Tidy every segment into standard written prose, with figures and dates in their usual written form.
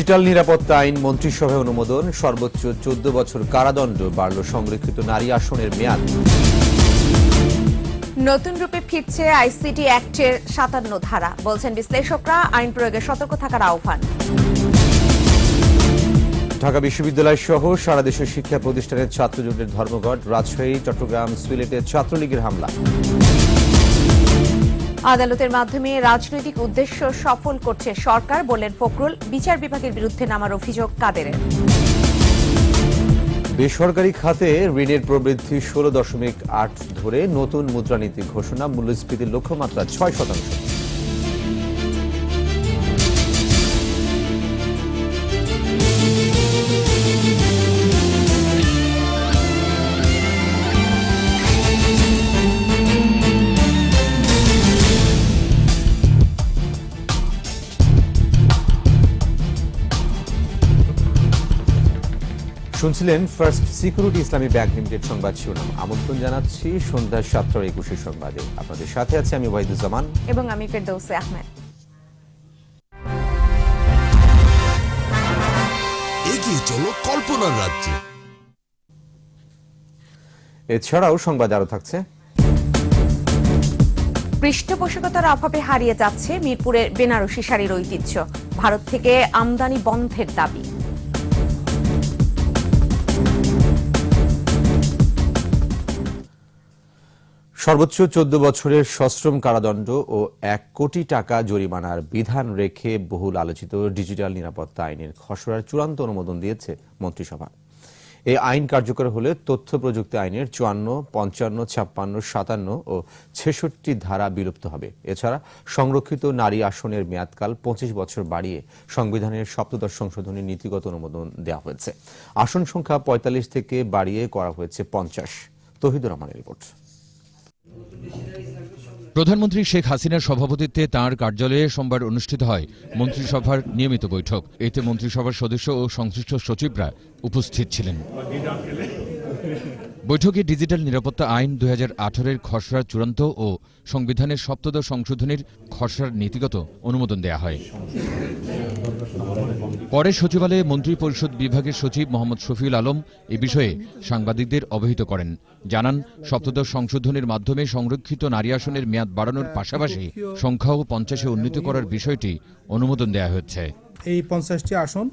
Digital নিরাপত্তা আইন মন্ত্রিসভায় অনুমোদন, সর্বোচ্চ 14 বছর কারাদণ্ড বাড়ল সংরক্ষিত নারী আসনের মেয়াদ। নতুন রূপে ফিরছে আইসিটি অ্যাক্টের 57 ধারা, বলছেন বিশ্লেষকরা। আইন প্রয়োগে সতর্ক থাকার আহ্বান। ঢাকা বিশ্ববিদ্যালয় সহ সারা দেশের শিক্ষা প্রতিষ্ঠানের ছাত্র জোটের ধর্মঘট, রাজশাহী, চট্টগ্রাম, সিলেটে ছাত্রলীগের হামলা। আদালতের মাধ্যমে রাজনৈতিক উদ্দেশ্য সফল করছে সরকার, বললেন ফখরুল। বিচার বিভাগের বিরুদ্ধে নামার অভিযোগ কাদেরের। বেসরকারি খাতে ঋণের প্রবৃদ্ধি 16.8 ধরে নতুন মুদ্রানীতি ঘোষণা, মূল্যস্ফীতির লক্ষ্যমাত্রা 6%। শুনছিলেন ফার্স্ট সিকিউরিটি ইসলামী ব্যাংক লিমিটেড সংবাদ শিরোনাম। আমন্ত্রণ জানাচ্ছি সন্ধ্যা 7:21 সংবাদে। আপনাদের সাথে আছে আমি ওয়াহিদুজ্জামান এবং আমি ফেরদৌসী আহমেদ। এগিয়ে চলো কল্পনার রাজ্যে। এছাড়াও সংবাদ আরো থাকছে। পৃষ্ঠপোষকতার অভাবে হারিয়ে যাচ্ছে মিরপুরের বেনারসি শাড়ির ঐতিহ্য, ভারত থেকে আমদানি বন্ধের দাবি। সর্বোচ্চ 14 বছরের সশ্রম কারাদণ্ড ও 1 কোটি টাকা জরিমানার বিধান রেখে বহুল আলোচিত ডিজিটাল নিরাপত্তা আইনের খসড়ার চূড়ান্ত অনুমোদন দিয়েছে মন্ত্রিসভা। এই আইন কার্যকর হলে তথ্য প্রযুক্তি আইনের 54, 55, 56, 57 ও 66 ধারা বিলুপ্ত হবে। এছাড়া সংরক্ষিত নারী আসনের মেয়াদকাল 25 বছর বাড়িয়ে সংবিধানের 17ম সংশোধনীর নীতিগত অনুমোদন দেওয়া হয়েছে। আসন সংখ্যা 45 থেকে বাড়িয়ে করা হয়েছে 50। তৌহিদুর রহমানের রিপোর্ট। প্রধানমন্ত্রী শেখ হাসিনার সভাপতিত্বে তাঁর কার্যালয়ে সোমবার অনুষ্ঠিত হয় মন্ত্রিসভার নিয়মিত বৈঠক। এতে মন্ত্রিসভার সদস্য ও সংশ্লিষ্ট সচিবরা উপস্থিত ছিলেন। বৈঠকে ডিজিটাল নিরাপত্তা আইন 2018-এর খসড়ার চূড়ান্ত ও সংবিধানের 17ম সংশোধনীর খসড়ার নীতিগত অনুমোদন দেয়া হয়। পরে সচিবালয়ে মন্ত্রী পরিষদ বিভাগের সচিব মোহাম্মদ শফিউল আলম এ বিষয়ে সাংবাদিকদের অবহিত করেন। জানান, 17ম সংশোধনীর মাধ্যমে সংরক্ষিত নারী আসনের মেয়াদ বাড়ানোর পাশাপাশি সংখ্যাও 50-এ উন্নীত করার বিষয়টি অনুমোদন দেয়া হয়েছে। এই 50টি আসন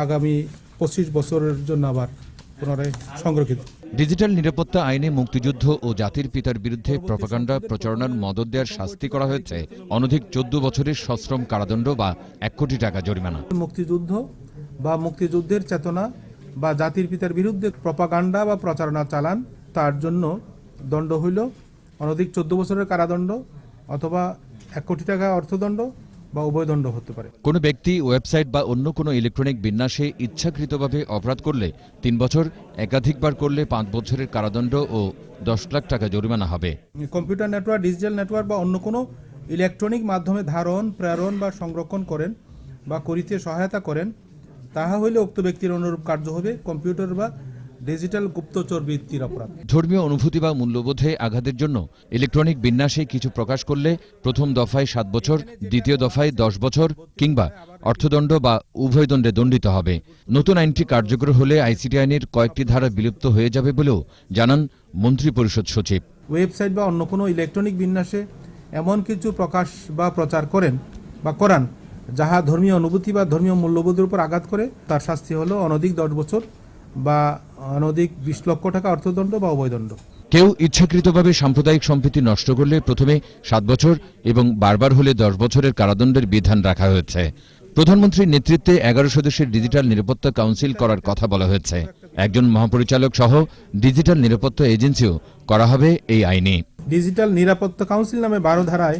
আগামী 25 বছরের জন্য আবার পুনরায় সংরক্ষিত। ডিজিটাল নিরাপত্তা আইনে মুক্তিযুদ্ধ ও জাতির পিতার বিরুদ্ধে প্রপাগান্ডা প্রচারণার মদদ দেওয়ার শাস্তি করা হয়েছে অনধিক 14 বছরের সশ্রম কারাদণ্ড বা 1 কোটি টাকা জরিমানা। মুক্তিযুদ্ধ বা মুক্তিযুদ্ধের চেতনা বা জাতির পিতার বিরুদ্ধে প্রপাগান্ডা বা প্রচারণা চালান, তার জন্য দণ্ড হইল অনধিক 14 বছরের কারাদণ্ড অথবা 1 কোটি টাকা অর্থদণ্ড বা উভয় দণ্ড হতে পারে। কোনো ব্যক্তি ওয়েবসাইট বা অন্য কোনো ইলেকট্রনিক বিন্যাসে ইচ্ছাকৃতভাবে অপরাধ করলে 3 বছর, একাধিকবার করলে 5 বছরের কারাদণ্ড ও 10 লাখ টাকা জরিমানা হবে। কম্পিউটার নেটওয়ার্ক, ডিজিটাল নেটওয়ার্ক বা অন্য কোনো ইলেকট্রনিক মাধ্যমে ধারণ, প্রেরণ বা সংরক্ষণ করেন বা করিতে সহায়তা করেন, তাহা হইলে উক্ত ব্যক্তির অনুরূপ কার্য হবে কম্পিউটার বা ডিজিটাল গুপ্তচর বৃত্তির অপরাধ। ধর্মীয় অনুভূতি বা মূল্যবোধে আঘাতের জন্য ইলেকট্রনিক বিন্যাসে কিছু প্রকাশ করলে প্রথম দফায় 7 বছর, দ্বিতীয় দফায় 10 বছর কিংবা অর্থদণ্ড বা উভয় দণ্ডে দণ্ডিত হবে। নতুন আইনটি কার্যকর হলে আইসিটি আইনের কয়েকটি ধারা বিলুপ্ত হয়ে যাবে বলেও জানান মন্ত্রী পরিষদ সচিব। ওয়েবসাইট বা অন্য কোনো ইলেকট্রনিক বিন্যাসে এমন কিছু প্রকাশ বা প্রচার করেন বা করান যাহা ধর্মীয় অনুভূতি বা ধর্মীয় মূল্যবোধের উপর আঘাত করে, তার শাস্তি হলো অনধিক 10 বছর বা অনধিক 20 লক্ষ টাকা অর্থদণ্ড বা উভয়দণ্ড। কেউ ইচ্ছাকৃতভাবে সাম্প্রদায়িক সম্প্রীতি নষ্ট করলে প্রথমে 7 বছর এবং বারবার হলে 10 বছরের কারাদণ্ডের বিধান রাখা হয়েছে। প্রধানমন্ত্রীর নেতৃত্বে 11 সদস্যের ডিজিটাল নিরাপত্তা কাউন্সিল করার কথা বলা হয়েছে। একজন মহাপরিচালক সহ ডিজিটাল নিরাপত্তা এজেন্সিও করা হবে এই আইনে। ডিজিটাল নিরাপত্তা কাউন্সিল নামে 12 ধারায়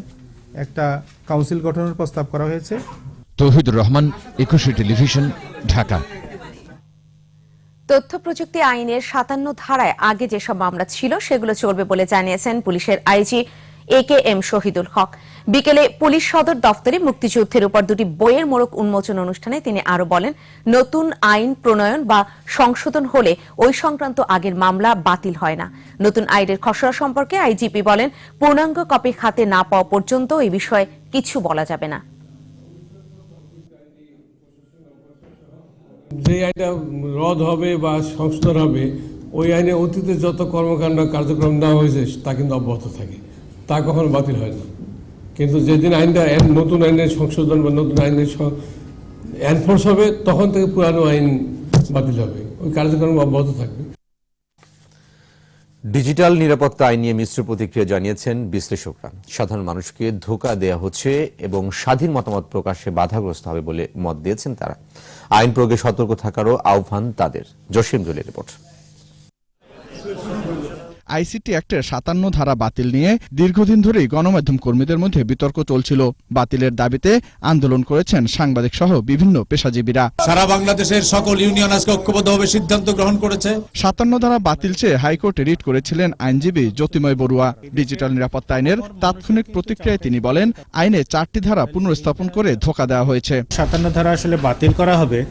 একটা কাউন্সিল গঠনের প্রস্তাব করা হয়েছে। তৌহিদুর রহমান, 21 টেলিভিশন, ঢাকা। তথ্য প্রযুক্তি আইনের 57 ধারায় আগে যেসব মামলা ছিল সেগুলো চলবে বলে জানিয়েছেন পুলিশের আইজি AKM শহীদুল হক। বিকেলে পুলিশ সদর দফতরে মুক্তিযুদ্ধের উপর 2টি বইয়ের মোড়ক উন্মোচন অনুষ্ঠানে তিনি আরো বলেন, নতুন আইন প্রণয়ন বা সংশোধন হলে ওই সংক্রান্ত আগের মামলা বাতিল হয় না। নতুন আইনের খসড়া সম্পর্কে আইজিপি বলেন, পূর্ণাঙ্গ কপি হাতে না পাওয়া পর্যন্ত এই বিষয়ে কিছু বলা যাবে না। যে আইনটা রদ হবে বা সংশোধন হবে ওই আইনে অতীতে যত কর্মকাণ্ড কার্যক্রম নেওয়া হয়েছে তা কিন্তু অব্যাহত থাকে, তা কখনো বাতিল হয় না। কিন্তু যেদিন আইনটা নতুন আইনের সংশোধন বা নতুন আইনের এনফোর্স হবে তখন থেকে পুরানো আইন বাতিল হবে, ওই কার্যক্রম অব্যাহত থাকবে। ডিজিটাল নিরাপত্তা আইন নিয়ে মিশ্র প্রতিক্রিয়া জানিয়েছেন বিশ্লেষকরা। সাধারণ মানুষকে ধোঁকা দেয়া হচ্ছে এবং স্বাধীন মতামত প্রকাশে বাধাগ্রস্ত হবে বলে মত দিয়েছেন তারা। আইন প্রয়োগে সতর্ক থাকারও আহ্বান তাদের। জসিম জলির রিপোর্ট। আইসিটি অ্যাক্টের ৫৭ ধারা বাতিল নিয়ে দীর্ঘদিন ধরেই গণমাধ্যম কর্মীদের মধ্যে বিতর্ক চলছিল। বাতিলের দাবিতে আন্দোলন করেছেন সাংবাদিক সহ বিভিন্ন পেশাজীবীরা। সারা বাংলাদেশের সকল ইউনিয়ন আজকে ঐক্যবদ্ধভাবে সিদ্ধান্ত গ্রহণ করেছে। ৫৭ ধারা বাতিল চেয়ে হাইকোর্টে রিট করেছিলেন আইনজীবী জ্যোতিময় বড়ুয়া। ডিজিটাল নিরাপত্তা আইনের তাৎক্ষণিক প্রতিক্রিয়ায় তিনি বলেন, আইনে ৪টি ধারা পুনর্স্থাপন করে ধোঁকা দেওয়া হয়েছে। ৫৭ ধারা আসলে বাতিল করা হবে,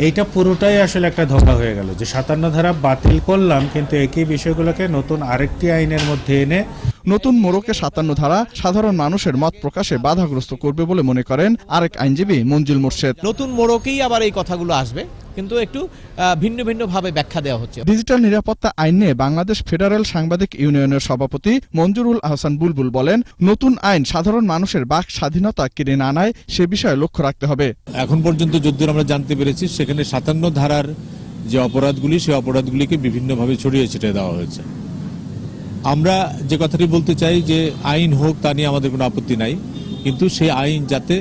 এইটা পুরোটাই আসলে একটা ধোঁকা হয়ে গেল যে ৫৭ ধারা বাতিল করলাম কিন্তু একই বিষয়গুলোকে নতুন আরেকটি আইনের মধ্যে এনে নতুন মোড়কে ৫৭ ধারা সাধারণ মানুষের মত প্রকাশে বাধাগ্রস্ত করবে বলে মনে করেন আরেক আইনজীবী মঞ্জুল মোর্শেদ। নতুন মোড়কেই আবার এই কথাগুলো আসবে, কিন্তু একটু ভিন্ন ভিন্ন ভাবে ব্যাখ্যা দেওয়া হচ্ছে। ডিজিটাল নিরাপত্তা আইন নিয়ে বাংলাদেশ ফেডারেল সাংবাদিক ইউনিয়নের সভাপতি মঞ্জুরুল আহসান বুলবুল বলেন, নতুন আইন সাধারণ মানুষের বাক স্বাধীনতা কেড়ে না নেয় সে বিষয়ে লক্ষ্য রাখতে হবে। এখন পর্যন্ত যদ্দূর আমরা জানতে পেরেছি সেখানে ৫৭ ধারার যে অপরাধগুলি সেই অপরাধগুলিকে বিভিন্নভাবে ছড়িয়ে ছিটিয়ে দেওয়া হয়েছে। আমরা যে কথাটি বলতে চাই যে আইন হোক তা নিয়ে আমাদের কোনো আপত্তি নাই, কিন্তু সেই আইন যাতে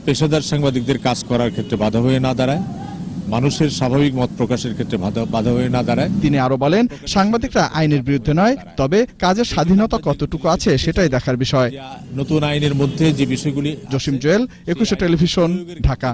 পেশাদার সাংবাদিকদের কাজ করার ক্ষেত্রে বাধা হয়ে না দাঁড়ায়, মানুষের স্বাভাবিক মত প্রকাশের ক্ষেত্রে বাধা হয়ে না দাঁড়ায়। তিনি আরো বলেন, সাংবাদিকরা আইনের বিরুদ্ধে নয়, তবে কাজের স্বাধীনতা কতটুকু আছে সেটাই দেখার বিষয়। নতুন আইনের মধ্যে যে বিষয়গুলি। জসিম জুয়েল, ২১ টেলিভিশন, ঢাকা।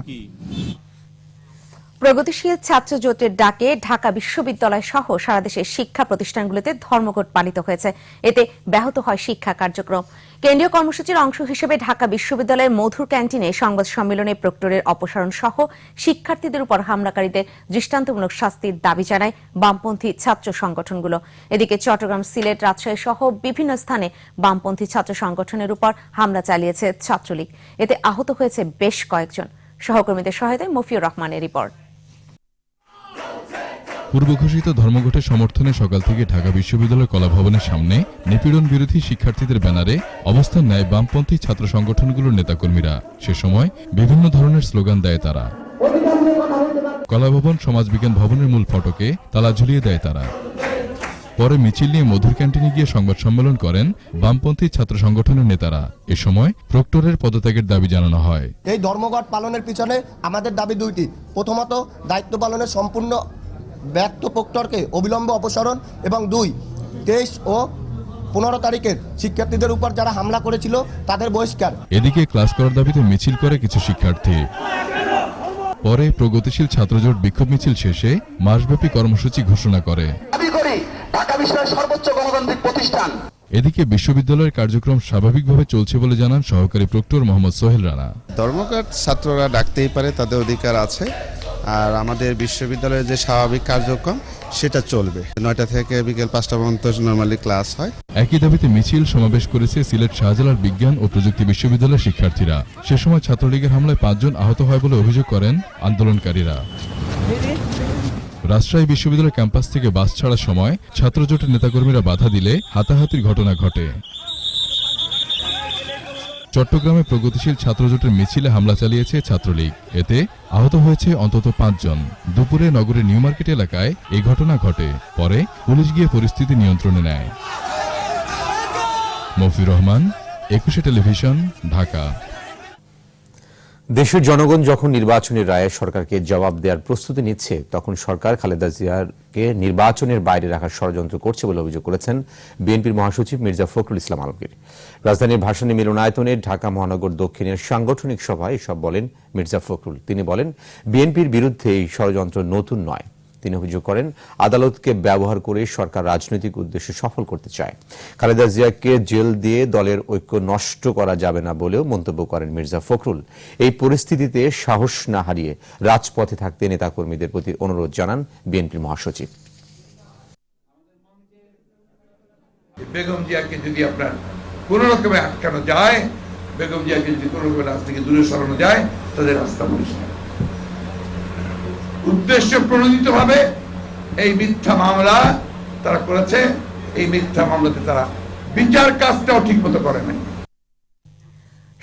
প্রগতিশীল ছাত্র জোটের ডাকে ঢাকা বিশ্ববিদ্যালয় সহ সারা দেশের শিক্ষা প্রতিষ্ঠানগুলোতে ধর্মঘট পালিত হয়েছে। এতে ব্যাহত হয় শিক্ষা কার্যক্রম। কেন্দ্রীয় কর্মসূচির অংশ হিসেবে ঢাকা বিশ্ববিদ্যালয়ের মধুর ক্যান্টিনে সংবাদ সম্মেলনে প্রক্টরের অপসারণ সহ শিক্ষার্থীদের উপর হামলাকারীদের দৃষ্টান্তমূলক শাস্তির দাবি জানায় বামপন্থী ছাত্র সংগঠনগুলো। এদিকে চট্টগ্রাম, সিলেট, রাজশাহী সহ বিভিন্ন স্থানে বামপন্থী ছাত্র সংগঠনের উপর হামলা চালিয়েছে ছাত্রলীগ। এতে আহত হয়েছে বেশ কয়েকজন। সহকর্মীদের সহায়তায় মফিউর রহমানের রিপোর্ট। পূর্বঘোষিত ধর্মঘটের সমর্থনে সকাল থেকে ঢাকা বিশ্ববিদ্যালয় কলাভবনের সামনে নিপীড়ন বিরোধী শিক্ষার্থীদের ব্যানারে অবস্থান নেয় বামপন্থী ছাত্র সংগঠনগুলোর নেতাকর্মীরা। সে সময় বিভিন্ন ধরনের স্লোগান দেয় তারা। কলাভবন সমাজবিজ্ঞান ভবনের মূল ফটকে তালা ঝুলিয়ে দেয় তারা। পরে মিছিল নিয়ে মধুর ক্যান্টিনে গিয়ে সংবাদ সম্মেলন করেন বামপন্থী ছাত্র সংগঠনের নেতারা। এ সময় প্রক্টরের পদত্যাগের দাবি জানানো হয়। এই ধর্মঘট পালনের পিছনে আমাদের দাবি দুইটি। প্রথমত, দায়িত্ব পালনের সম্পূর্ণ ব্যর্থ প্রক্টরকে অবিলম্বে অপসারণ, এবং ২, ২৩ ও ১৫ তারিখের শিক্ষার্থীদের উপর যারা হামলা করেছিল তাদের বহিষ্কার। এদিকে ক্লাস করার দাবিতে মিছিল করে কিছু শিক্ষার্থী। পরে প্রগতিশীল ছাত্রজোট বিক্ষোভ মিছিল শেষে মাসব্যাপী কর্মসূচি ঘোষণা করে। ঢাকা বিশ্বের সর্বোচ্চ গণতান্ত্রিক প্রতিষ্ঠান। এদিকে বিশ্ববিদ্যালয়ের কার্যক্রম স্বাভাবিকভাবে চলছে বলে জানান সহকারী প্রক্টর মোহাম্মদ সোহেল রানা। ধর্মঘট ছাত্ররা ডাকতেই পারে, তাদের অধিকার আছে। আর আমাদের বিশ্ববিদ্যালয়ের যে স্বাভাবিক কার্যক্রম সেটা চলবে। ৯টা থেকে বিকেল ৫টা পর্যন্ত নরমালি ক্লাস হয়। একই দাবিতে মিছিল সমাবেশ করেছে সিলেট শাহজালাল বিজ্ঞান ও প্রযুক্তি বিশ্ববিদ্যালয়ের শিক্ষার্থীরা। সে সময় ছাত্রলীগের হামলায় ৫ জন আহত হয় বলে অভিযোগ করেন আন্দোলনকারীরা। রাজশাহী বিশ্ববিদ্যালয় ক্যাম্পাস থেকে বাস ছাড়ার সময় ছাত্রজোটের নেতাকর্মীরা বাধা দিলে হাতাহাতির ঘটনা ঘটে। চট্টগ্রামে প্রগতিশীল ছাত্রজোটের মিছিলে হামলা চালিয়েছে ছাত্রলীগ। এতে আহত হয়েছে অন্তত ৫ জন। দুপুরে নগরের নিউ মার্কেট এলাকায় এই ঘটনা ঘটে। পরে পুলিশ গিয়ে পরিস্থিতি নিয়ন্ত্রণে নেয়। মফিউর রহমান, ২১ টেলিভিশন, ঢাকা। দেশের জনগণ যখন নির্বাচনের রায়ে সরকারকে জবাব দেওয়ার প্রস্তুতি নিচ্ছে, তখন সরকার খালেদা জিয়াকে নির্বাচনের বাইরে রাখার ষড়যন্ত্র করছে বলে অভিযোগ করেছেন বিএনপির মহাসচিব মির্জা ফখরুল ইসলাম আলমগীর। রাজধানীর ভাসানী মিলনায়তনে ঢাকা মহানগর দক্ষিণের সাংগঠনিক সভায় এসব বলেন মির্জা ফখরুল। তিনি বলেন, বিএনপির বিরুদ্ধে এই ষড়যন্ত্র নতুন নয়। তিনি অভিযোগ করেন, আদালতকে ব্যবহার করে সরকার রাজনৈতিক উদ্দেশ্য সফল করতে চায়। খালেদা জিয়াকে জেল দিয়ে দলের ঐক্য নষ্ট করা যাবে না বলেও মন্তব্য করেন মির্জা ফখরুল। এই পরিস্থিতিতে সাহস না হারিয়ে রাজপথে থাকতে নেতাকর্মীদের প্রতি অনুরোধ জানান বিএনপির মহাসচিব। বেগম জিয়াকে যদি আপনার কোন রকমে আটকানো যায়, বেগম জিয়াকে যদি কোন রকমের রাস্তা থেকে দূরে সরানো যায়, তাদের রাস্তা পরিষ্কার। উদ্দেশ্য প্রণোদিতভাবে এই মিথ্যা মামলা তারা করেছে। এই মিথ্যা মামলাতে তারা বিচার কাজটাও ঠিক মতো করে নাই।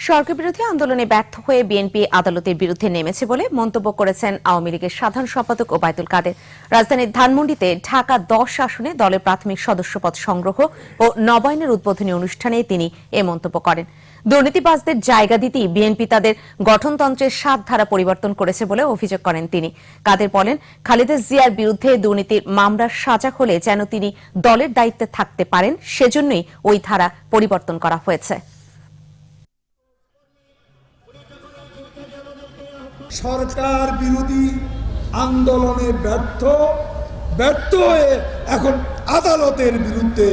সরকার বিরোধী আন্দোলনে ব্যর্থ হয়ে বিএনপি আদালতের বিরুদ্ধে নেমেছে বলে মন্তব্য করেছেন আওয়ামী লীগের সাধারণ সম্পাদক ওবায়দুল কাদের। রাজধানীর ধানমন্ডিতে ঢাকা 10 আসনে দলের প্রাথমিক সদস্যপদ সংগ্রহ ও নবায়নের উদ্বোধনী অনুষ্ঠানে তিনি এ মন্তব্য করেন। দুর্নীতিবাজদের জায়গা দিতেই বিএনপি তাদের গঠনতন্ত্রের 7 ধারা পরিবর্তন করেছে বলে অভিযোগ করেন তিনি। কাদের বলেন, খালেদা জিয়ার বিরুদ্ধে দুর্নীতির মামলার সাজা হলে যেন তিনি দলের দায়িত্বে থাকতে পারেন, সেজন্যই ওই ধারা পরিবর্তন করা হয়েছে। সরকার বিরোধী আন্দোলনে ব্যর্থ হয়ে এখন আদালতের বিরুদ্ধে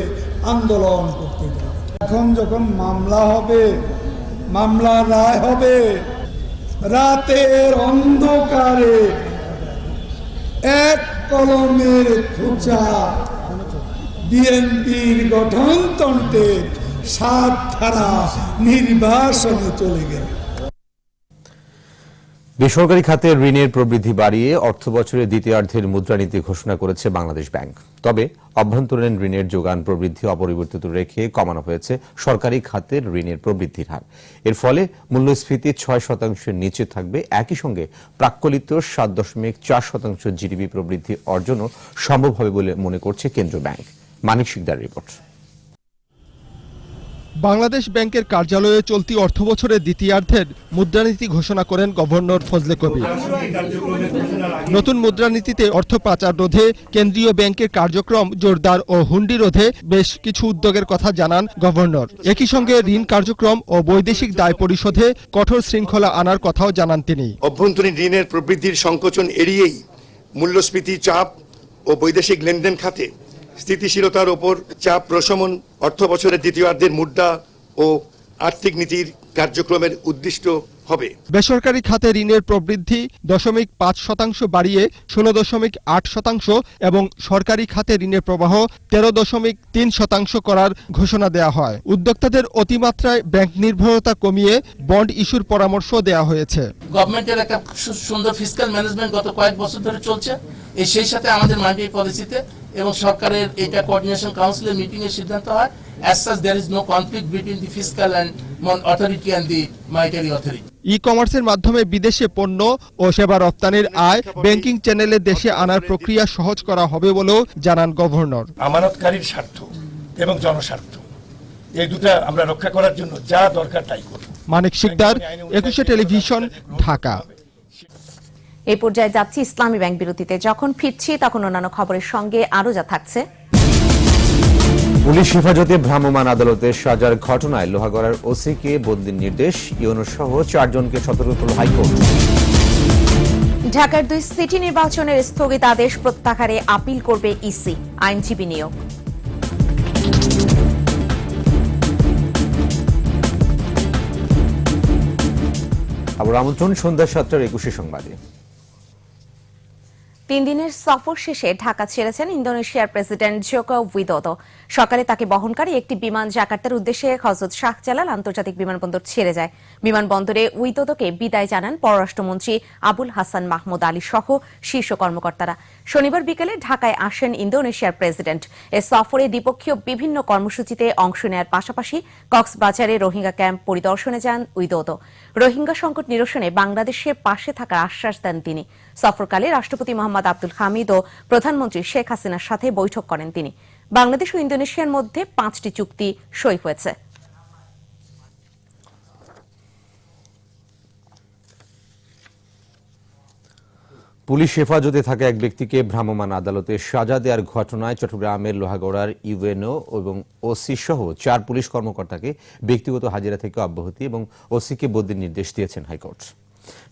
আন্দোলন করতে যাবে। এখন যখন মামলা হবে, মামলা রায় হবে, রাতের অন্ধকারে এক কলমের খোঁচা বিএনপির গঠনতন্ত্রের 7 ধারা নির্বাসনে চলে গেল। বেসরকারি খাতে ঋণের প্রবৃদ্ধি বাড়িয়ে অর্থবছরের দ্বিতীয়ার্ধের মুদ্রানীতি ঘোষণা করেছে বাংলাদেশ ব্যাংক। তবে অভ্যন্তরীণ ঋণের যোগান প্রবৃদ্ধি অপরিবর্তিত রেখে কমানো হয়েছে সরকারি খাতের ঋণের প্রবৃদ্ধির হার। এর ফলে মূল্যস্ফীতি 6% নিচে থাকবে। একই সঙ্গে প্রাক্কলিত 7.4% জিডিপি প্রবৃদ্ধি অর্জনও সম্ভব হবে বলে মনে করছে কেন্দ্রীয় ব্যাংক। মানিক শিকদার রিপোর্ট। বাংলাদেশ ব্যাংকের কার্যালয়ে চলতি অর্থবছরের দ্বিতীয়ার্ধের মুদ্রানীতি ঘোষণা করেন গভর্নর ফজলে কবির। নতুন মুদ্রানীতিতে অর্থ পাচার রোধে কেন্দ্রীয় ব্যাংকের কার্যক্রম জোরদার ও হুন্ডি রোধে বেশ কিছু উদ্যোগের কথা জানান গভর্নর। একই সঙ্গে ঋণ কার্যক্রম ও বৈদেশিক দায় পরিশোধে কঠোর শৃঙ্খলা আনার কথাও জানান তিনি। অভ্যন্তরীণ ঋণের প্রবৃদ্ধির সংকোচন এড়িয়েই মূল্যস্ফীতি চাপ ও বৈদেশিক লেনদেন খাতে স্থিতিশীলতার ওপর চাপ প্রশমন অর্থবছরের দ্বিতীয়ার্ধের মুদ্রা ও আর্থিক নীতির কার্যক্রমের উদ্দিষ্ট হবে। বেসরকারি খাতে ঋণের প্রবৃদ্ধি 0.5% বাড়িয়ে 16.8% এবং সরকারি খাতে ঋণের প্রবাহ 13.3% করার ঘোষণা দেয়া হয়। উদ্যোক্তাদের অতিমাত্রায় ব্যাংক নির্ভরতা কমিয়ে বন্ড ইস্যুর পরামর্শ দেয়া হয়েছে। গভর্নমেন্টের একটা সুন্দর ফিসক্যাল ম্যানেজমেন্ট গত কয়েক বছর ধরে চলছে। সেই সাথে আমাদের মানিটারি পলিসিতে এবং সরকারের এটা কোঅর্ডিনেশন কাউন্সিলের মিটিং এর সিদ্ধান্ত হয়। As such, there is no conflict between the fiscal and authority and the monetary authority. ই-কমার্সের মাধ্যমে বিদেশে পণ্য ও সেবা রপ্তানির আয় ব্যাংকিং চ্যানেলে দেশে আনার প্রক্রিয়া সহজ করা হবে বলেও জানান গভর্নর। আমানতকারীর স্বার্থ এবং জনস্বার্থ এই দুটো আমরা রক্ষা করার জন্য যা দরকার তাই করব। মানিক শিকদার, 21 টেলিভিশন, ঢাকা। এই পর্যায়ে যাচ্ছি ইসলামী ব্যাংক বিরতিতে। যখন ফিরছি তখন অন্যান্য খবরের সঙ্গে আরো যা থাকছে। পুলিশ হেফাজতে ভ্রাম্যমাণ আদালতে সাজার ঘটনায় লোহাগড়ার ওসিকে বদলির নির্দেশ। ইউনূস সহ 4 জনকে সতর্ক করল হাইকোর্ট। ঢাকার 2 সিটি নির্বাচনের স্থগিতাদেশ প্রত্যাহারে আপিল করবে ইসি। আইনজীবী নিয়োগ। আবার আমন্ত্রণ সন্ধ্যা 7টার 21 সংবাদে। 3 দিনের সফর শেষে ঢাকা ছেড়েছেন ইন্দোনেশিয়ার প্রেসিডেন্ট জোকো উইদোদো। সকালে তাকে বহনকারী একটি বিমান জাকার্তার উদ্দেশ্যে হযরত শাহজালাল আন্তর্জাতিক বিমানবন্দর ছেড়ে যায়। বিমানবন্দরে উইদোদোকে বিদায় জানান পররাষ্ট্রমন্ত্রী আবুল হাসান মাহমুদ আলী সহ শীর্ষ কর্মকর্তারা। শনিবার বিকেলে ঢাকায় আসেন ইন্দোনেশিয়ার প্রেসিডেন্ট। এ সফরে দ্বিপক্ষীয় বিভিন্ন কর্মসূচিতে অংশ নেওয়ার পাশাপাশি কক্সবাজারে রোহিঙ্গা ক্যাম্প পরিদর্শনে যান উইদোদো। রোহিঙ্গা সংকট নিরসনে বাংলাদেশের পাশে থাকার আশ্বাস দেন তিনি। সফরকালে রাষ্ট্রপতি মোহাম্মদ আব্দুল হামিদ ও প্রধানমন্ত্রী শেখ হাসিনার সাথে বৈঠক করেন তিনি। বাংলাদেশ ও ইন্দোনেশিয়ার মধ্যে 5টি চুক্তি সই হয়েছে। পুলিশ হেফাজতে থাকা এক ব্যক্তিকে ভ্রাম্যমাণ আদালতে সাজা দেওয়ার ঘটনায় চট্টগ্রামের লোহাগড়ার ইউএনও এবং ওসি সহ 4 পুলিশ কর্মকর্তাকে ব্যক্তিগত হাজিরা থেকে অব্যাহতি এবং ওসিকে বদলির নির্দেশ দিয়েছেন হাইকোর্ট।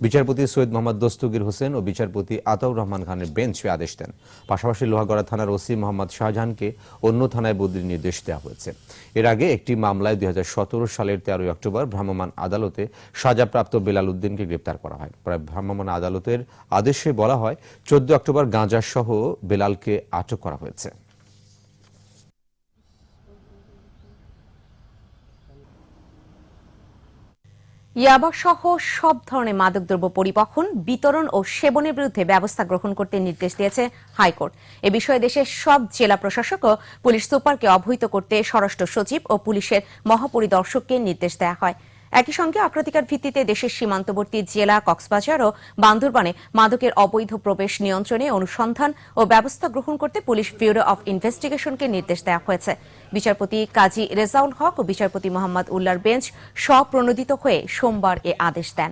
বিচারপতি সৈয়দ মোহাম্মদ দস্তগীর হোসেন ও বিচারপতি আতাউর রহমান খানের বেঞ্চ আদেশ দেন। পাশাপাশি লোহাগড়া থানার ওসি মোহাম্মদ শাহজাহানকে অন্য থানায় বদলির নির্দেশ দেওয়া হয়েছে। এর আগে একটি মামলায় 2017 সালের 13 অক্টোবর ভ্রাম্যমাণ আদালতে সাজাপ্রাপ্ত বেলাল উদ্দিনকে গ্রেপ্তার করা হয়। পরে ভ্রাম্যমাণ আদালতের আদেশে বলা হয় 14 অক্টোবর গাঁজা সহ বেলালকে আটক করা হয়েছে। ইয়াবা সহ সব ধরনের মাদকদ্রব্য পরিবহন, বিতরণ ও সেবনের বিরুদ্ধে ব্যবস্থা গ্রহণ করতে নির্দেশ দিয়েছে হাইকোর্ট। এ বিষয়ে দেশের সব জেলা প্রশাসক ও পুলিশ সুপারকে অবহিত করতে স্বরাষ্ট্র সচিব ও পুলিশের মহাপরিদর্শককে নির্দেশ দেওয়া হয়। একই সঙ্গে অগ্রাধিকার ভিত্তিতে দেশের সীমান্তবর্তী জেলা কক্সবাজার ও বান্দরবানে মাদকের অবৈধ প্রবেশ নিয়ন্ত্রণে অনুসন্ধান ও ব্যবস্থা গ্রহণ করতে পুলিশ ব্যুরো অব ইনভেস্টিগেশনকে নির্দেশ দেওয়া হয়েছে। বিচারপতি কাজী রেজাউল হক ও বিচারপতি মোহাম্মদ উল্লার বেঞ্চ স্বপ্রণোদিত হয়ে সোমবার এ আদেশ দেন।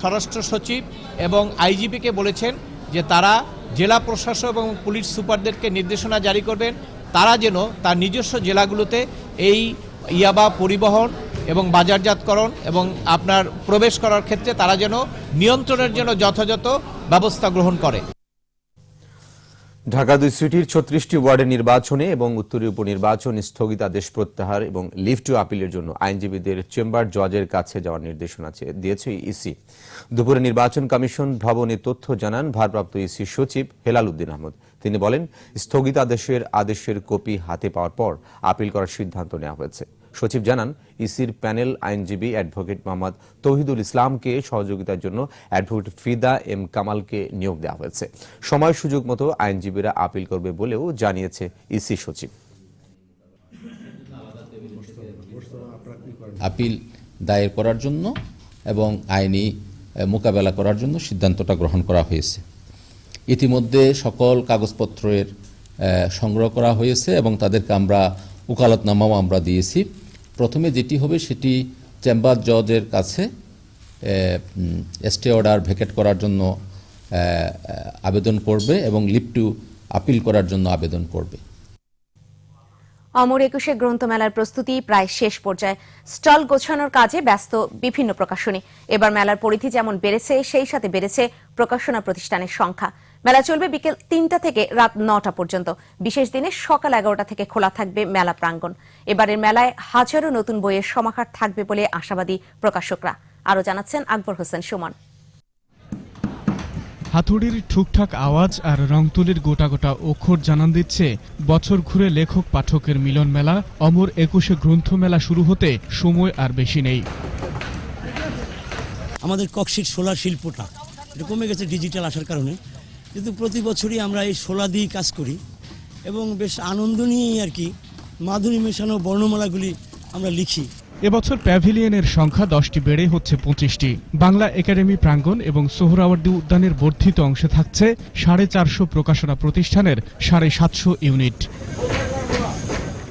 স্বরাষ্ট্র সচিব এবং আইজিপিকে বলেছেন যে তারা জেলা প্রশাসক এবং পুলিশ সুপারদেরকে নির্দেশনা জারি করবেন, তারা যেন তার নিজস্ব জেলাগুলোতে এই ইয়াবা পরিবহন এবং বাজারজাতকরণ এবং আপনার প্রবেশ করার ক্ষেত্রে তারা যেন নিয়ন্ত্রণের জন্য যথাযথ ব্যবস্থা গ্রহণ করে। ঢাকা 2 সিটির 36টি ওয়ার্ডের নির্বাচনে এবং উত্তরী উপনির্বাচন স্থগিতাদেশ প্রত্যাহার এবং লিভ টু আপিলের জন্য আইনজীবীদের চেম্বার জজের কাছে যাওয়ার নির্দেশনা দিয়েছে ইসি। দুপুরে নির্বাচন কমিশন ভবনে তথ্য জানান ভারপ্রাপ্ত ইসি সচিব হেলাল উদ্দিন আহমদ। তিনি বলেন, স্থগিতাদেশের আদেশের কপি হাতে পাওয়ার পর আপিল করার সিদ্ধান্ত নেওয়া হয়েছে। সচিব জানান, ইসির প্যানেল আইনজীবী অ্যাডভোকেট মোহাম্মদ তৌহিদুল ইসলামকে সহযোগিতার জন্য অ্যাডভোকেট ফিদা এম কামালকে নিয়োগ দেওয়া হয়েছে। সময় সুযোগ মতো আইনজীবীরা আপিল করবে বলেও জানিয়েছে ইসি সচিব। আপিল দায়ের করার জন্য এবং আইনি মোকাবেলা করার জন্য সিদ্ধান্তটা গ্রহণ করা হয়েছে। ইতিমধ্যে সকল কাগজপত্রের সংগ্রহ করা হয়েছে এবং তাদেরকে আমরা ওকালতনামাও আমরা দিয়েছি। প্রথমে যেটি হবে সেটি চেম্বার জজের কাছে স্টে অর্ডার ভ্যাকেট করার জন্য আবেদন করবে এবং লিভ টু আপিল করার জন্য আবেদন করবে। অমর একুশে গ্রন্থমেলার প্রস্তুতি প্রায় শেষ পর্যায়ে। স্টল গোছানোর কাজে ব্যস্ত বিভিন্ন প্রকাশনী। এবার মেলার পরিধি যেমন বেড়েছে, সেই সাথে বেড়েছে প্রকাশনা প্রতিষ্ঠানের সংখ্যা। মেলা চলবে বিকেল 3টা থেকে রাত 9টা পর্যন্ত। বিশেষ দিনে সকাল 11টা থেকে খোলা থাকবে মেলা প্রাঙ্গণ। এবারের মেলায় হাজারো নতুন বইয়ের সমাহার থাকবে বলে আশাবাদী প্রকাশকরা। আরো জানাচ্ছেন আকবর হোসেন সুমন। হাতুড়ির ঠুকঠাক আওয়াজ আর রংতুলির গোটা গোটা অক্ষর জানান দিচ্ছে বছর ঘুরে লেখক পাঠকের মিলন মেলা। অমর একুশে গ্রন্থমেলা শুরু হতে সময় আর বেশি নেই। আমাদের ককশিট শোলা শিল্পটা এটা কমে গেছে ডিজিটাল আসার কারণে, কিন্তু প্রতি বছরই আমরা এই শোলা দিয়ে কাজ করি এবং বেশ আনন্দ নিয়েই আর কি মাধুরী মেশানো বর্ণমালাগুলি আমরা লিখি। এবছর প্যাভিলিয়নের সংখ্যা 10টি বেড়ে হচ্ছে 25টি। বাংলা একাডেমি প্রাঙ্গণ এবং সোহরাওয়ার্দী উদ্যানের বর্ধিত অংশে থাকছে 450 প্রকাশনা প্রতিষ্ঠানের 750 ইউনিট।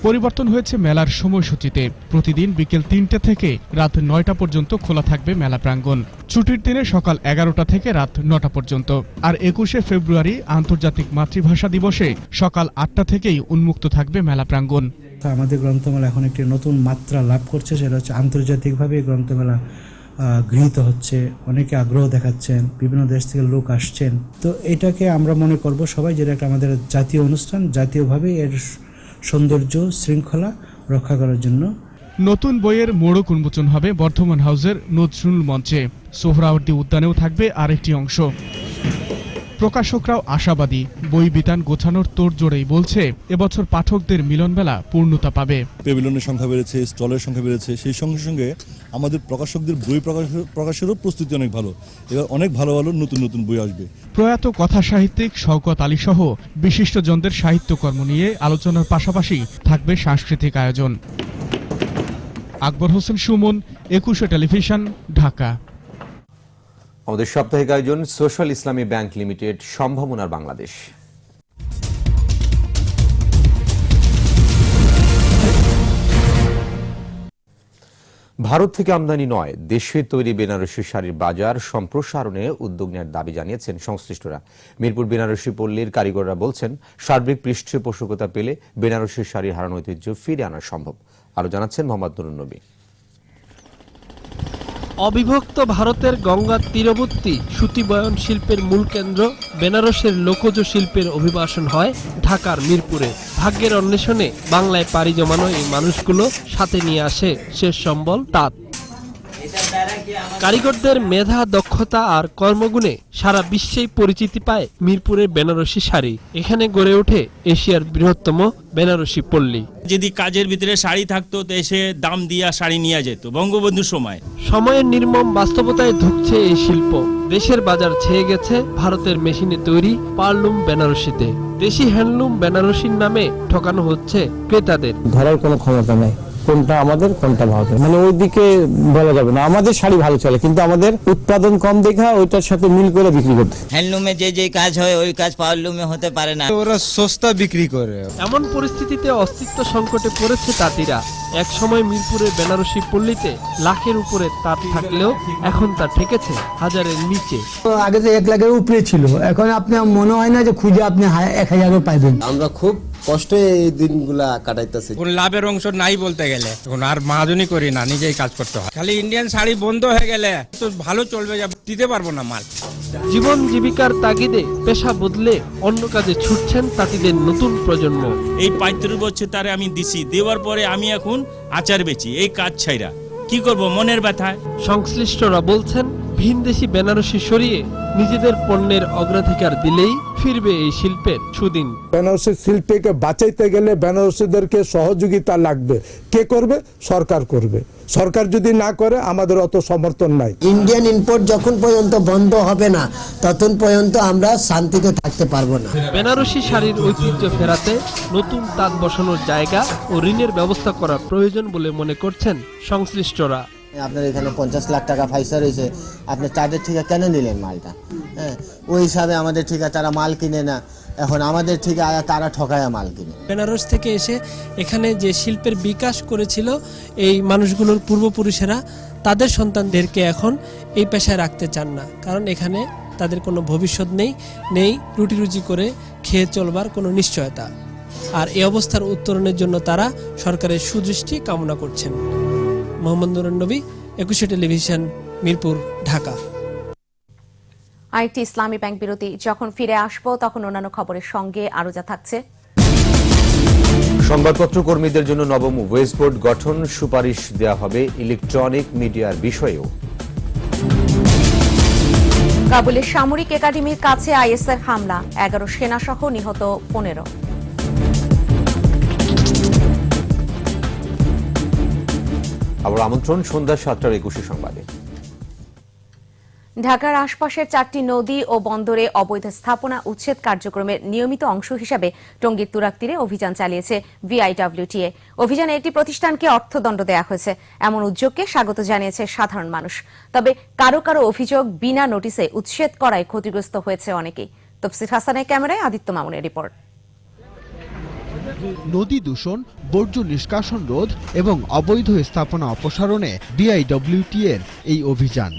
পরিবর্তন হয়েছে মেলার সময়সূচিতে। প্রতিদিন বিকেল 3টা থেকে রাত 9টা পর্যন্ত খোলা থাকবে মেলা প্রাঙ্গণ। ছুটির দিনে সকাল 11টা থেকে রাত 9টা পর্যন্ত। আর 21শে ফেব্রুয়ারি আন্তর্জাতিক মাতৃভাষা দিবসে সকাল 8টা থেকেই উন্মুক্ত থাকবে মেলা প্রাঙ্গণ। আমাদের গ্রন্থমেলা এখন একটি নতুন মাত্রা লাভ করছে, সেটা হচ্ছে আন্তর্জাতিকভাবে গ্রন্থমেলা গৃহীত হচ্ছে, অনেকে আগ্রহ দেখাচ্ছেন, বিভিন্ন দেশ থেকে লোক আসছেন। তো এটাকে আমরা মনে করব সবাই যেটা একটা আমাদের জাতীয় অনুষ্ঠান, জাতীয়ভাবে এর সৌন্দর্য শৃঙ্খলা রক্ষা করার জন্য। নতুন বইয়ের মোড়ক উন্মোচন হবে বর্ধমান হাউসের নজরুল মঞ্চে। সোহরাওয়ার্দী উদ্যানেও থাকবে আরেকটি অংশ। প্রকাশকরাও আশাবাদী, বই বিতান গোছানোর তোড়জোড়েই বলছে এবছর পাঠকদের মিলনমেলা পূর্ণতা পাবে। প্যাভিলিয়নের সংখ্যা বেড়েছে, স্টলের সংখ্যা বেড়েছে, সেই সঙ্গে সঙ্গে আমাদের প্রকাশকদের বই প্রকাশেরও প্রস্তুতি অনেক ভালো। এবার অনেক ভালো ভালো নতুন নতুন বই আসবে। প্রয়াত কথা সাহিত্যিক শওকত আলী সহ বিশিষ্টজনদের সাহিত্যকর্ম নিয়ে আলোচনার পাশাপাশি থাকবে সাংস্কৃতিক আয়োজন। আকবর হোসেন সুমন, 21শে টেলিভিশন, ঢাকা। আমাদের সাপ্তাহিক আয়োজন সোশ্যাল ইসলামী ব্যাংক লিমিটেড, সম্ভাবনার বাংলাদেশ। ভারত থেকে আমদানি নয়, দেশে তৈরি বেনারসি শাড়ির বাজার সম্প্রসারণে উদ্যোগ নেওয়ার দাবি জানিয়েছেন সংশ্লিষ্টরা। মিরপুর বেনারসি পল্লীর কারিগররা বলছেন, সার্বিক পৃষ্ঠপোষকতা পেলে বেনারসি শাড়ির হারানো ঐতিহ্য ফিরে আনা সম্ভব। আরো জানাচ্ছেন মোহাম্মদ নুরুন নবী। অবিভক্ত ভারতের গঙ্গার তীরবর্তী সুতি বয়ন শিল্পের মূল কেন্দ্র বেনারসের লোকজ শিল্পের অভিবাসন হয় ঢাকার মিরপুরে। ভাগ্যের অন্বেষণে বাংলায় পাড়ি জমানো এই মানুষগুলো সাথে নিয়ে আসে শেষ সম্বল তাঁত। কারিগরদের মেধা, দক্ষতা আর কর্মগুণে সারা বিশ্বেই পরিচিতি পায় মিরপুরের বেনারসি শাড়ি। এখানে গড়ে ওঠে এশিয়ার বৃহত্তম বেনারসি পল্লী। যদি কাজের ভিতরে শাড়ি থাকতো তো এসে দাম দিয়া শাড়ি নিয়ে যেত বঙ্গবন্ধুর সময়। সময়ের নির্মম বাস্তবতায় ধুঁকছে এই শিল্প। দেশের বাজার ছেয়ে গেছে ভারতের মেশিনে তৈরি পারলুম বেনারসিতে। দেশি হ্যান্ডলুম বেনারসির নামে ঠকানো হচ্ছে ক্রেতাদের। ধরার কোনো ক্ষমতা নাই কোনটা আমাদের কোনটা ভারতের, মানে ওইদিকে বলা যাবে না। আমাদের শাড়ি ভালো চলে, কিন্তু আমাদের উৎপাদন কম দেখা ওইটার সাথে মিল করে বিক্রি করতে। হ্যান্ডলুমে যে কাজ হয় ওই কাজ পাওয়ারলুমে হতে পারে না, ওরা সস্তা বিক্রি করে। এমন পরিস্থিতিতে অস্তিত্ব সংকটে পড়েছে তাঁতিরা। এক সময় মিরপুরের বেনারসি পল্লীতে লাখের উপরে তাঁত থাকলেও এখন তা ঠেকেছে হাজারের নিচে। আগে তো 1 লাখের উপরে ছিল, এখন আপনার মনে হয় না যে খুঁজে আপনি 1000ও পাইবেন। আমরা খুব কষ্টে এই দিনগুলা কাটাইতেছি। কোন লাভের অংশ নাই বলতে গেলে, এখন আর মাহাজনই করি না, নিজেই কাজ করতে হয়। খালি ইন্ডিয়ান শাড়ি বন্ধ হয়ে গেলে তো ভালো চলবে, দিতে পারবো না মাল। জীবন জীবিকার তাগিদে পেশা বদলে অন্য কাজে ছুটছেন তাঁতিদের নতুন প্রজন্ম। এই 35 বছর তারে আমি দিছি, দেওয়ার পরে আমি এখন আচার বেচি এই কাজ ছাইরা। কি করব মনের ব্যথায়। সংশ্লিষ্টরা বলছেন ভিনদেশি বেনারসি সরিয়ে নিজেদের পণ্যের অগ্রাধিকার দিলেই ফিরবে এই শিল্পের সুদিন। বেনারসি শিল্পীকে বাঁচাইতে গেলে বেনারসিদেরকে সহযোগিতা লাগবে। কে করবে? সরকার করবে। সরকার যদি না করে আমাদের অত সমর্থন নাই। ইন্ডিয়ান ইম্পোর্ট যখন পর্যন্ত বন্ধ হবে না ততক্ষণ পর্যন্ত আমরা শান্তিতে থাকতে পারবো না। বেনারসি শাড়ির ঐতিহ্য ফেরাতে নতুন তাঁত বসানোর জায়গা ও ঋণের ব্যবস্থা করা প্রয়োজন বলে মনে করছেন সংশ্লিষ্টরা। আপনার এখানে 50 লাখ টাকা পয়সা রয়েছে, আপনি তাদের থেকে কেন নিলেন মালটা? হ্যাঁ, ওই হিসাবে আমাদের ঠিক তারা মাল কিনে না, এখন আমাদের ঠিক তারা ঠকায়া মাল কিনে। বেনারস থেকে এসে এখানে যে শিল্পের বিকাশ করেছিল এই মানুষগুলোর পূর্বপুরুষেরা, তাদের সন্তানদেরকে এখন এই পেশায় রাখতে চান না, কারণ এখানে তাদের কোনো ভবিষ্যৎ নেই রুটি রুজি করে খেয়ে চলবার কোনো নিশ্চয়তা। আর এই অবস্থার উত্তরণের জন্য তারা সরকারের সুদৃষ্টি কামনা করছেন। মোহাম্মদ নুরুন নবী, 21 টেলিভিশন, মিরপুর, ঢাকা। আরেকটি ইসলামী ব্যাংক বিরতি। যখন ফিরে আসবো তখন অন্যান্য খবরের সঙ্গে আরো যা থাকছে। সংবাদপত্র কর্মীদের জন্য নবম ওয়েজ বোর্ড গঠন, সুপারিশ দেওয়া হবে ইলেকট্রনিক মিডিয়ার বিষয়েও। কাবুলের সামরিক একাডেমির কাছে আইএসের হামলা, 11 সেনা সহ নিহত 15। আবার আমন্ত্রণ সন্ধ্যা 7টার 21 সংবাদে। ঢাকার আশপাশের 4টি নদী ও বন্দরে অবৈধ স্থাপনা উচ্ছেদ কার্যক্রমের নিয়মিত অংশ হিসাবে টঙ্গীর তুরাগ তীরে অভিযান চালিয়েছে ভিআইডব্লিউটিএ। অভিযানে একটি প্রতিষ্ঠানকে অর্থদণ্ড দেওয়া হয়েছে। এমন উদ্যোগকে স্বাগত জানিয়েছে সাধারণ মানুষ। তবে কারো কারো অভিযোগ, বিনা নোটিসে উচ্ছেদ করায় ক্ষতিগ্রস্ত হয়েছে অনেকেই। তফসির হাসানের ক্যামেরায় আদিত্য মামুনের রিপোর্ট। নদী দূষণ, বর্জ্য নিষ্কাশন রোধ এবং অবৈধ স্থাপনা অপসারণে ভিআইডব্লিউটিএর এই অভিযান।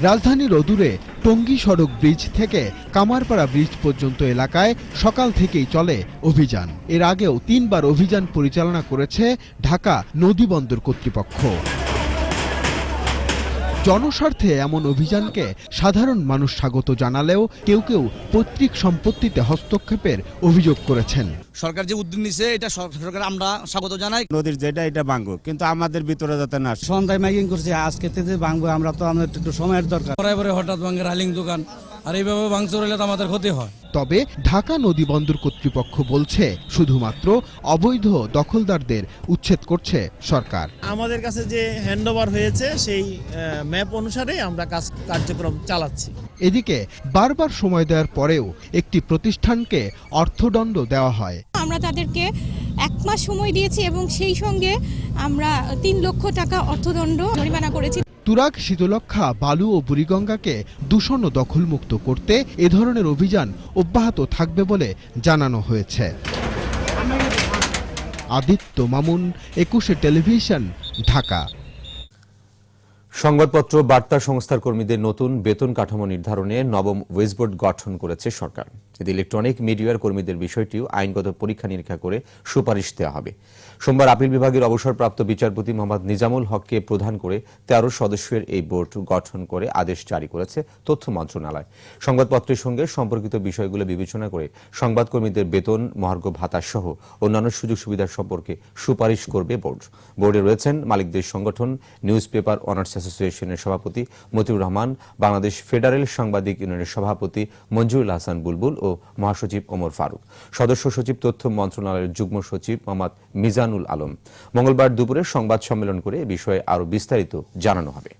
রাজধানীর অদূরে টঙ্গী সড়ক ব্রিজ থেকে কামারপাড়া ব্রিজ পর্যন্ত এলাকায় সকাল থেকেই চলে অভিযান। এর আগেও 3 বার অভিযান পরিচালনা করেছে ঢাকা নদী বন্দর কর্তৃপক্ষ। জনস্বার্থে এমন অভিযানকে সাধারণ মানুষ স্বাগত জানালেও কেউ কেউ পৈতৃক সম্পত্তিতে হস্তক্ষেপের অভিযোগ করেছেন। সরকার যে উদ্যোগ নিছে এটা সরকার আমরা স্বাগত জানাই। নদীর যেটা এটা ভাঙবো, কিন্তু আমাদের ভিতরে যাতে না। সন্ধ্যায় মাইকিং করছে, আজকে থেকে ভাঙবো, আমরা তো আমাদের একটু সময়ের দরকার। পরে হঠাৎ ভাঙে রালিং দোকান, আর এইভাবে ভাঙচুর হলে তো আমাদের ক্ষতি হয়। তবে ঢাকা নদী বন্দর কর্তৃপক্ষ বলছে শুধুমাত্র অবৈধ দখলদারদের উচ্ছেদ করছে সরকার। আমাদের কাছে যে হ্যান্ডওভার হয়েছে সেই ম্যাপ অনুসারে আমরা কার্যক্রম চালাচ্ছি। এদিকে বারবার সময় দেওয়ার পরেও একটি প্রতিষ্ঠানকে অর্থদণ্ড দেওয়া হয়। আমরা তাদেরকে 1 মাস সময় দিয়েছি এবং সেই সঙ্গে আমরা 3 লক্ষ টাকা অর্থদণ্ড জরিমানা করেছি। তুরাগ, শীতলক্ষা, বালু ও বুড়িগঙ্গাকে দূষণ ও দখলমুক্ত করতে এ ধরনের অভিযান অব্যাহত থাকবে বলে জানানো হয়েছে। আদিত্য মামুন, 21 টেলিভিশন, ঢাকা। সংবাদপত্র বার্তা সংস্থার কর্মীদের নতুন বেতন কাঠামো নির্ধারণে নবম ওয়েজ বোর্ড গঠন করেছে সরকার। এতে ইলেকট্রনিক মিডিয়ার কর্মীদের বিষয়টিও আইনগত পরীক্ষা নিরীক্ষা করে সুপারিশ দেওয়া হবে। সোমবার আপিল বিভাগের অবসরপ্রাপ্ত বিচারপতি মোহাম্মদ নিজামুল হককে প্রধান করে 13 সদস্যের এই বোর্ড গঠন করে আদেশ জারি করেছে তথ্য মন্ত্রণালয়। সংবাদপত্রের সঙ্গে সম্পর্কিত বিষয়গুলো বিবেচনা করে সংবাদকর্মীদের বেতন, মহার্ঘ ভাতা সহ অন্যান্য সুযোগ সুবিধা সম্পর্কে সুপারিশ করবে বোর্ড। বোর্ডে রয়েছেন মালিকদের সংগঠন নিউজ পেপার অনার্স অ্যাসোসিয়েশনের সভাপতি মতিউর রহমান, বাংলাদেশ ফেডারেল সাংবাদিক ইউনিয়নের সভাপতি মঞ্জুরুল হাসান বুলবুল ও মহাসচিব ওমর ফারুক। সদস্য সচিব তথ্য মন্ত্রণালয়ের যুগ্ম সচিব মোহাম্মদ মিজানুল আলম। মঙ্গলবার দুপুরে সংবাদ সম্মেলন করে এ বিষয়ে আরও বিস্তারিত জানানো হবে।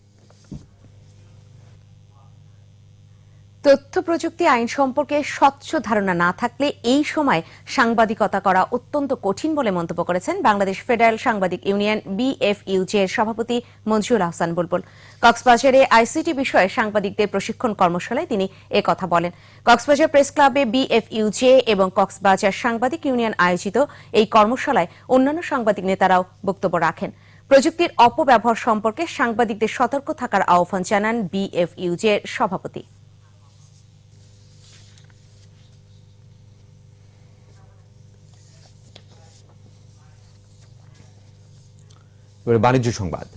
তথ্য প্রযুক্তি আইন সম্পর্কে স্বচ্ছ ধারণা না থাকলে এই সময় সাংবাদিকতা করা অত্যন্ত কঠিন বলে মন্তব্য করেছেন বাংলাদেশ ফেডারেল সাংবাদিক ইউনিয়ন BFUJ এর সভাপতি মঞ্জুরুল হাসান বুলবুল। কক্সবাজারে আইসিটি বিষয়ে সাংবাদিকদের প্রশিক্ষণ কর্মশালায় তিনি একথা বলেন। কক্সবাজার প্রেস ক্লাবে BFUJ এবং কক্সবাজার সাংবাদিক ইউনিয়ন আয়োজিত এই কর্মশালায় অন্যান্য সাংবাদিক নেতারাও বক্তব্য রাখেন। প্রযুক্তির অপব্যবহার সম্পর্কে সাংবাদিকদের সতর্ক থাকার আহ্বান জানান BFUJ এর সভাপতি। বাণিজ্য সংবাদ।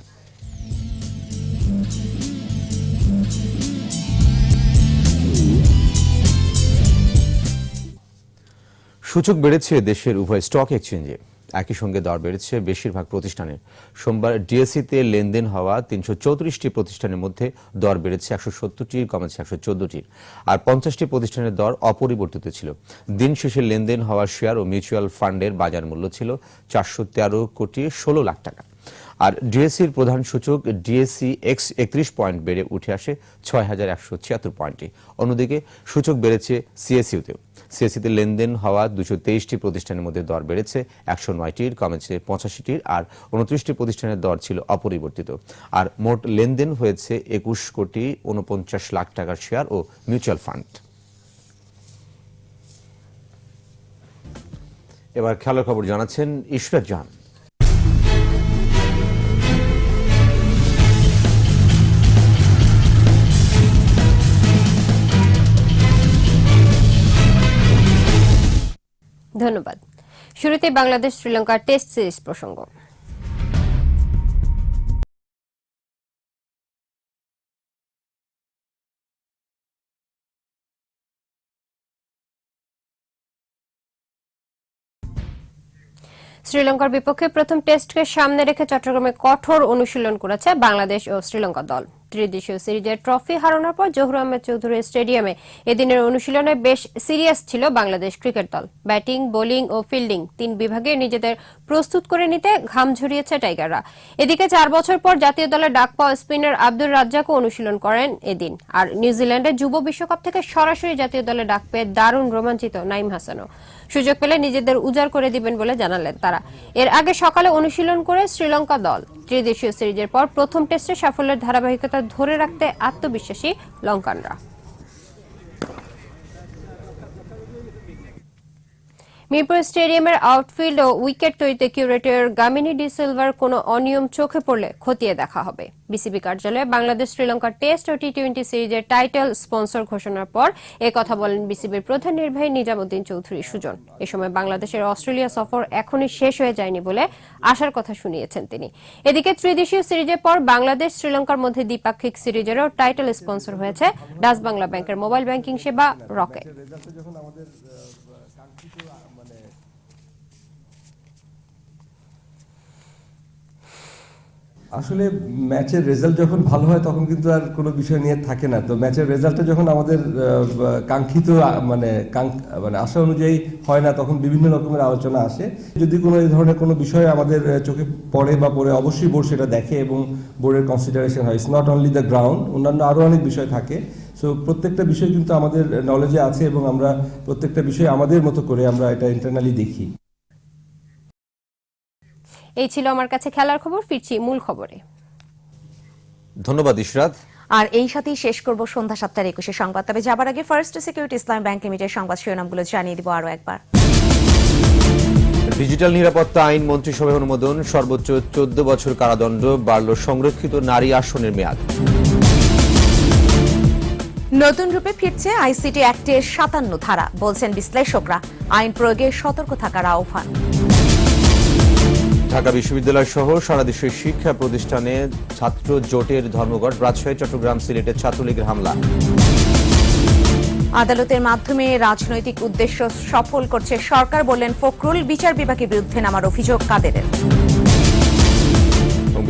সূচক বেড়েছে দেশের উভয় স্টক এক্সচেঞ্জে, একই সঙ্গে দর বেড়েছে বেশিরভাগ প্রতিষ্ঠানের। সোমবার ডিএসইতে লেনদেন হওয়া 334টি প্রতিষ্ঠানের মধ্যে দর বেড়েছে 170টির, কমেছে 114টির, আর 50টি প্রতিষ্ঠানের দর অপরিবর্তিত ছিল। দিন শেষে লেনদেন হওয়া শেয়ার ও মিউচুয়াল ফান্ডের বাজার মূল্য ছিল 413 কোটি 16 লাখ টাকা। আর ডিএসসির প্রধান সূচক ডিএসসি এক্স 31 পয়েন্ট বেড়ে উঠে আসে 6176 পয়েন্টে। অন্যদিকে সূচক বেড়েছে সিএসইউতেও। সিএসইতে লেনদেন হওয়া 223টি প্রতিষ্ঠানের মধ্যে দর বেড়েছে 109টির, কমেছে 85টির, আর 29টি প্রতিষ্ঠানের দর ছিল অপরিবর্তিত। আর মোট লেনদেন হয়েছে 21 কোটি 49 লাখ টাকার শেয়ার ও মিউচুয়াল ফান্ড। এবার খেলার খবর জানাচ্ছেন ইশরাত জাহান। ধন্যবাদ। শুরুতে বাংলাদেশ শ্রীলঙ্কার টেস্ট সিরিজ প্রসঙ্গ। শ্রীলঙ্কার বিপক্ষে প্রথম টেস্টকে সামনে রেখে চট্টগ্রামে কঠোর অনুশীলন করেছে বাংলাদেশ ও শ্রীলঙ্কা দল। ত্রিদেশীয় সিরিজের ট্রফি হারানোর পর জহুর আহমেদ চৌধুরী স্টেডিয়ামে এদিনের অনুশীলনে বেশ সিরিয়াস ছিল বাংলাদেশ ক্রিকেট দল। ব্যাটিং, বোলিং ও ফিল্ডিং 3 বিভাগে নিজেদের প্রস্তুত করে নিতে ঘাম ঝরিয়েছে টাইগাররা। এদিকে 4 বছর পর জাতীয় দলে ডাক পাওয়া স্পিনার আব্দুর রাজ্জাকও অনুশীলন করেন এদিন। আর নিউজিল্যান্ডে যুব বিশ্বকাপ থেকে সরাসরি জাতীয় দলে ডাক পেয়ে দারুণ রোমাঞ্চিত নাইম হাসানও। সুযোগ পেলে নিজেদের উজাড় করে দিবেন বলে জানালেন তারা। এর আগে সকালে অনুশীলন করে শ্রীলঙ্কা দল। ত্রিদেশীয় সিরিজের পর প্রথম টেস্টে সাফল্যের ধারাবাহিকতা ধরে রাখতে আত্মবিশ্বাসী লঙ্কানরা। মিরপুর স্টেডিয়ামের আউটফিল্ড ও উইকেট তৈরিতে কিউরেটর গামিনী ডি সিলভার কোনো অনিয়ম চোখে পড়লে খতিয়ে দেখা হবে। বিসিবি কার্যালয়ে বাংলাদেশ শ্রীলঙ্কা টেস্ট ও টি20 সিরিজের টাইটেল স্পন্সর ঘোষণার পর কথা বলেন বিসিবির প্রধান নির্বাহী নিজামুদ্দিন চৌধুরী সুজন। এ সময় বাংলাদেশের অস্ট্রেলিয়া সফর এখনই শেষ হয়ে যায়নি বলে আশার কথা শুনিয়েছেন তিনি। এদিকে ত্রিদেশীয় সিরিজের পর বাংলাদেশ শ্রীলঙ্কার মধ্যে দ্বিপাক্ষিক সিরিজেরও টাইটেল স্পন্সর হয়েছে ডাচ বাংলা ব্যাংকের মোবাইল ব্যাংকিং সেবা রকেট। আসলে ম্যাচের রেজাল্ট যখন ভালো হয় তখন কিন্তু আর কোনো বিষয় নিয়ে থাকে না। তো ম্যাচের রেজাল্টটা যখন আমাদের কাঙ্ক্ষিত মানে আশা অনুযায়ী হয় না, তখন বিভিন্ন রকমের আলোচনা আসে। যদি কোনো এই ধরনের কোনো বিষয় আমাদের চোখে পড়ে বা পড়ে, অবশ্যই বোর্ড সেটা দেখে এবং বোর্ডের কনসিডারেশন হয়। It's not only the ground, অন্যান্য আরও অনেক বিষয় থাকে। সো প্রত্যেকটা বিষয় কিন্তু আমাদের নলেজে আছে এবং আমরা প্রত্যেকটা বিষয় আমাদের মতো করে আমরা এটা ইন্টারনালি দেখি। এই ছিল আমার কাছে খেলার খবর। ফিরছি মূল খবরে। ধন্যবাদ ইশরাত। আর এই সাথেই শেষ করব সন্ধ্যা 7:21 সংবাদ। তবে যাবার আগে ফার্স্ট সিকিউরিটি ইসলাম ব্যাংক লিমিটেড সংবাদ শিরোনামগুলো জানিয়ে দিব আরো একবার। ডিজিটাল নিরাপত্তা আইন মন্ত্রিসভায় অনুমোদন, সর্বোচ্চ 14 বছর কারাদণ্ড, বাড়ল সংরক্ষিত নারী আসনের মেয়াদ। নতুন রূপে ফিরছে আইসিটি অ্যাক্টের ৫৭ ধারা, বলছেন বিশ্লেষকরা। আইন প্রয়োগে সতর্ক থাকার আহ্বান। ঢাকা বিশ্ববিদ্যালয় সহ সারা দেশের শিক্ষা প্রতিষ্ঠানে ছাত্র জোটের ধর্মঘট, রাজশাহী, চট্টগ্রাম, সিলেটে ছাত্রলীগের হামলা। আদালতের মাধ্যমে রাজনৈতিক উদ্দেশ্য সফল করছে সরকার, বললেন ফখরুল। বিচার বিভাগের বিরুদ্ধে নামার অভিযোগ কাদেরের।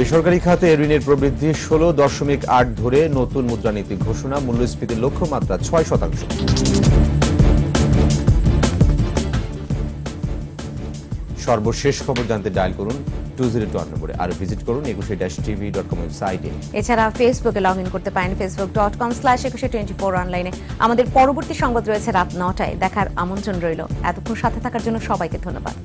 বেসরকারি খাতে ঋণের প্রবৃদ্ধি 16.8 ধরে নতুন মুদ্রানীতি ঘোষণা, মূল্যস্ফীতির লক্ষ্যমাত্রা 6%। সর্বশেষ খবর জানতে ডায়াল করুন 202 নম্বরে, আর ভিজিট করুন 21-tv.com ওয়েবসাইটে। এছাড়া ফেসবুকে লগ ইন করতে পারেন facebook.com/2124 অনলাইনে। আমাদের পরবর্তী সংবাদ রয়েছে রাত 9টায়, দেখার আমন্ত্রণ রইল। এতক্ষণ সাথে থাকার জন্য সবাইকে ধন্যবাদ।